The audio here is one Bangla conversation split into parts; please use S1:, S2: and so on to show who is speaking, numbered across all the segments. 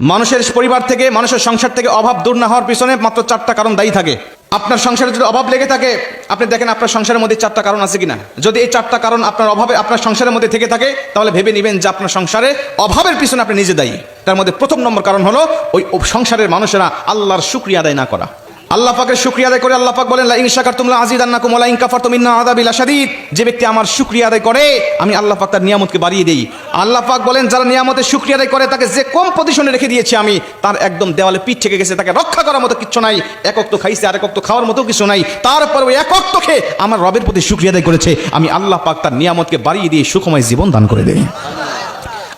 S1: মানুষের পরিবার থেকে, মানুষের সংসার থেকে অভাব দূর না হওয়ার পিছনে মাত্র 4টা কারণ দায়ী থাকে। আপনার সংসারে যদি অভাব লেগে থাকে, আপনি দেখেন আপনার সংসারের মধ্যে 4টা কারণ আছে কিনা। যদি এই 4টা কারণ আপনার অভাবে আপনার সংসারের মধ্যে থেকে থাকে, তাহলে ভেবে নেবেন যে আপনার সংসারে অভাবের পিছনে আপনি নিজে দায়ী। তার মধ্যে প্রথম নম্বর কারণ হলো ওই সংসারের মানুষেরা আল্লাহর শুকরিয়া আদায় না করা। আল্লাহ পাকের শুকরিয়া আদায় করে আল্লাহ পাক বলেন, লা ইন শাকারতুম লা আযীদান্নাকুম ওয়া লা ইন কাফারতুম ইন্না আযাবি লাশাদীদ। যে ব্যক্তি আমার শুকরিয়া আদায় করে, আমি আল্লাহ পাক তার নিয়ামতকে বাড়িয়ে দেই। আল্লাহ পাক বলেন, যারা নিয়ামতের শুকরিয়া আদায় করে, তাকে যে কম পজিশনে রেখে দিয়েছি আমি, তার একদম দেওয়ালে পিঠ থেকে গেছে, তাকে রক্ষা করার মতো কিছু নাই। এক ওয়াক্ত খাইছে, আরেক ওয়াক্ত খাওয়ার মতো কিছু নাই, তারপর ওই এক ওয়াক্ত খেয়ে আমার রবের প্রতি শুকরিয়া আদায় করেছে, আমি আল্লাহ পাক তার নিয়ামতকে বাড়িয়ে দিয়ে সুখময় জীবন দান করে দেই।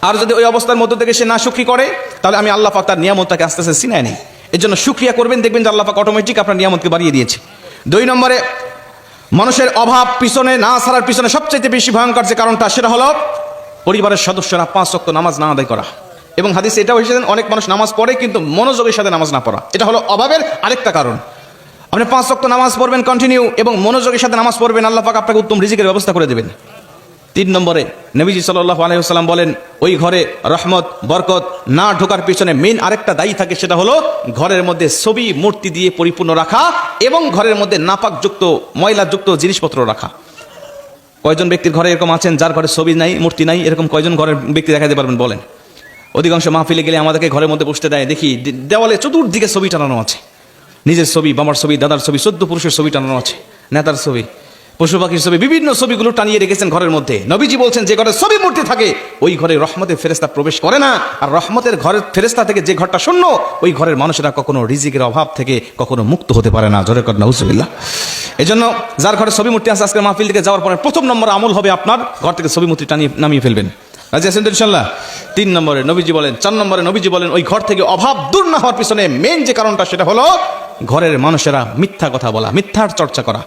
S1: আর যদি ওই অবস্থার মধ্য থেকে সে না শুকরি করে, তাহলে আমি আল্লাহ পাক তার নিয়ামতটাকে আস্তে আস্তে ছিনায় নিই। এর জন্য শুকরিয়া করবেন, দেখবেন যে আল্লাহ পাক অটোমেটিক আপনার নিয়ামতকে বাড়িয়ে দিয়েছে। 2 নম্বরে, মানুষের অভাব পিছনে না ছাড়ার পিছনে সবচেয়ে বেশি ভয়ঙ্কর যে কারণটা, সেটা হলো পরিবারের সদস্যরা 5 ওয়াক্ত নামাজ না আদায় করা। এবং হাদিসে এটাও এসেছে, অনেক মানুষ নামাজ পড়ে কিন্তু মনোযোগের সাথে নামাজ না পড়া। এটা হলো অভাবের আরেকটা কারণ। আপনি 5 ওয়াক্ত নামাজ পড়বেন কন্টিনিউ এবং মনোযোগের সাথে নামাজ পড়বেন, আল্লাহ পাক আপনাকে উত্তম রিজিকের ব্যবস্থা করে দেবেন। 3 নম্বরে, নবীজি সাল্লাল্লাহু আলাইহি ওয়াসাল্লাম বলেন, ওই ঘরে রহমত বরকত না ঢোকার পিছনে মেইন আরেকটা দায়ী থাকে, সেটা হলো ঘরের মধ্যে ছবি মূর্তি দিয়ে পরিপূর্ণ রাখা এবং ঘরের মধ্যে নাপাকযুক্ত ময়লাযুক্ত জিনিসপত্র রাখা। কয়জন ব্যক্তির ঘরে এরকম আছেন যার ঘরে ছবি নাই, মূর্তি নাই? এরকম কয়জন ঘরের ব্যক্তি দেখাতে পারবেন বলেন? অধিকাংশ মাহফিলে গেলে আমাদেরকে ঘরের মধ্যে বসতে দেয়, দেখি দেওয়ালে চতুর্দিকে ছবি টানানো আছে, নিজের ছবি, বাবার ছবি, দাদার ছবি, 14 পুরুষের ছবি টানানো আছে, নেতার ছবি, পশু পাখির ছবি, বিভিন্ন ছবিগুলো টানিয়ে রেখেছেন ঘরের মধ্যে। নবীজি বলছেন, যে ঘরে ছবি মূর্তি থাকে ওই ঘরে রহমতের ফেরেশতা প্রবেশ করে না। আর রহমতের ঘরের ফেরেশতা থেকে যে ঘরটা শূন্য, ওই ঘরের মানুষেরা কখনো রিজিকের অভাব থেকে কখনো মুক্ত হতে পারে না। জোরে কর নাউজুবিল্লাহ। এজন্য যার ঘরে ছবি মূর্তি আছে, আজকে মাহফিল থেকে যাওয়ার পরে 1ম নম্বর আমল হবে আপনার ঘর থেকে ছবি মূর্তি নামিয়ে ফেলবেন। রাজি আছেন তো ইনশাআল্লাহ? 3 নম্বরে নবীজি বলেন, 4 নম্বরে নবীজি বলেন, ওই ঘর থেকে অভাব দূর না হওয়ার পিছনে মেইন যে কারণটা, সেটা হলো ঘরের মানুষেরা মিথ্যা কথা বলা, মিথ্যার চর্চা করা।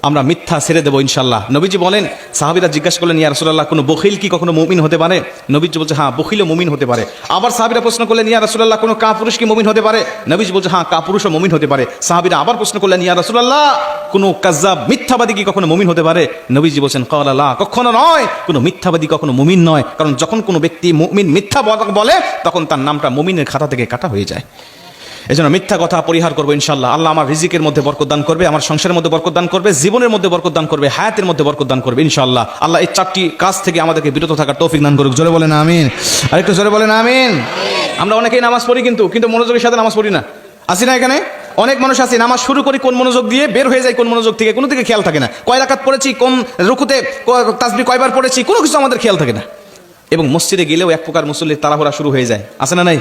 S1: আমরা মিথ্যা ছেড়ে দেবো ইনশাল্লাহ। নবীজি বলেন, সাহাবীরা জিজ্ঞাসা করলেন, ইয়া রাসূলুল্লাহ, কোনো বখিল কি কখনো মুমিন হতে পারে? নবীজি বলছে, হ্যাঁ, বখিলও মুমিন হতে পারে। আবার সাহাবীরা প্রশ্ন করলেন, ইয়া রাসূলুল্লাহ, কোনো কাপুরুষ কি মুমিন হতে পারে? নবীজি বলছে, হ্যাঁ, কাপুরুষও মুমিন হতে পারে। সাহাবীরা আবার প্রশ্ন করলেন, ইয়া রাসূলুল্লাহ, কোনো কাযযাব মিথ্যাবাদী কি কখনো মুমিন হতে পারে? নবীজি বলছেন, ক্বালা লা, কখনো নয়, কোনো মিথ্যাবাদী কখনো মুমিন নয়। কারণ যখন কোনো ব্যক্তি মুমিন মিথ্যা বলে, তখন তার নামটা মুমিনের খাতা থেকে কাটা হয়ে যায়। এজন্য মিথ্যা কথা পরিহার করবো ইনশাআল্লাহ। আল্লাহ আমার রিজিকের মধ্যে বরকত দান করবে, আমার সংসারের মধ্যে বরকত দান করবে, জীবনের মধ্যে বরকত দান করবে, হায়াতের মধ্যে বরকত দান করবে ইনশাআল্লাহ। আল্লাহ এই 4টি কাজ থেকে আমাদেরকে বিরত থাকার তৌফিক দান করুক। জোরে বলেন আমিন। আরেকটু জোরে বলেন আমিন। আমরা অনেকেই নামাজ পড়ি কিন্তু মনোযোগের সাথে নামাজ পড়ি না। আসি না এখানে? অনেক মানুষ আছে, নামাজ শুরু করি কোন মনোযোগ দিয়ে, বের হয়ে যায় কোন মনোযোগ থেকে, কোনো দিকে খেয়াল থাকে না। কয় রাকাত পড়েছি, কোন রুকুতে তাসবিহ কয়বার পড়েছি, কোনো কিছু আমাদের খেয়াল থাকে না। এবং মসজিদে গেলেও এক প্রকার মুসল্লির তাড়াহুড়া শুরু হয়ে যায়, আছে না নাই?